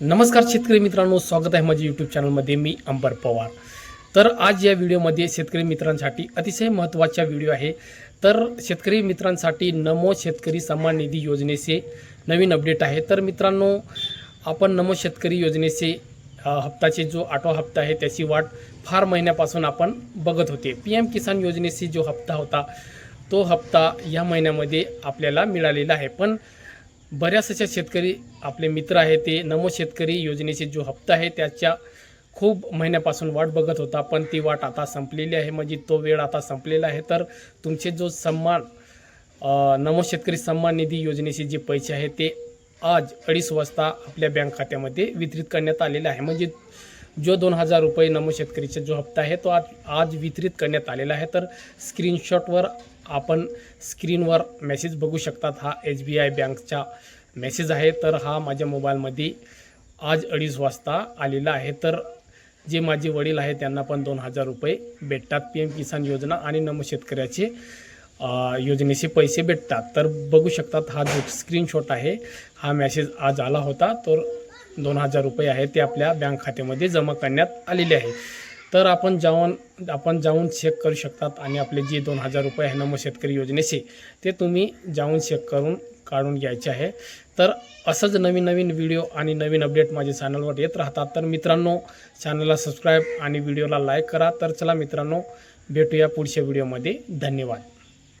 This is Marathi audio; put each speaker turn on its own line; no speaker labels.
नमस्कार शेतकरी मित्रांनो, स्वागत आहे माझ्या यूट्यूब चॅनलमध्ये. मी अंबर पवार. तर आज या व्हिडिओमध्ये शेतकरी मित्रांसाठी अतिशय महत्त्वाचा व्हिडिओ आहे. तर शेतकरी मित्रांसाठी नमो शेतकरी सन्मान निधी योजनेचे नवीन अपडेट आहे. तर मित्रांनो, आपण नमो शेतकरी योजनेचे हप्ताचे जो 8वा हप्ता आहे त्याची वाट फार महिन्यापासून आपण बघत होते. PM किसान योजनेची जो हप्ता होता तो हप्ता या महिन्यामध्ये आपल्याला मिळालेला आहे. पण बऱ्याच अशा शेतकरी आपले मित्र आहे ते नमो शेतकरी योजनेचे जो हप्ता आहे त्याच्या खूप महिन्यापासून वाट बघत होता, पण ती वाट आता संपलेली आहे. म्हणजे तो वेळ आता संपलेला आहे. तर तुमचे जो नमो शेतकरी सन्मान निधी योजनेचे जे पैसे आहे ते आज 2:30 वाजता आपल्या बँक खात्यामध्ये वितरित करण्यात आलेले आहे. म्हणजे जो 2000 रुपये नमो शेतकरीचा जो हप्ता आहे तो आज वितरित करण्यात आलेला आहे. तर स्क्रीनशॉटवर आपण स्क्रीनवर मेसेज बघू शकतात. हा SBI बँकचा मेसेज आहे. तर हा माझ्या मोबाईलमध्ये आज 2:30 वाजता आलेला आहे. तर जे माझे वडील आहेत त्यांना पण 2000 रुपये भेटतात. PM किसान योजना आणि नमो शेतकऱ्याचे योजनेचे पैसे भेटतात. तर बघू शकतात हा जो स्क्रीनशॉट आहे हा मेसेज आज आला होता. तर 2000 रुपये आहे ते आपल्या बँक खात्यामध्ये जमा करण्यात आलेले आहे. तर आपण जाऊन चेक करू शकतात आणि आपले जे 2000 रुपये आहे नमो शेतकरी योजनेचे ते तुम्ही जाऊन चेक करून काढून घ्यायचे आहे. तर असंच नवीन व्हिडिओ आणि नवीन अपडेट माझ्या चॅनलवर येत राहतात. तर मित्रांनो, चॅनलला सबस्क्राईब आणि व्हिडिओला लाईक करा. तर चला मित्रांनो, भेटूया पुढच्या व्हिडिओमध्ये. धन्यवाद.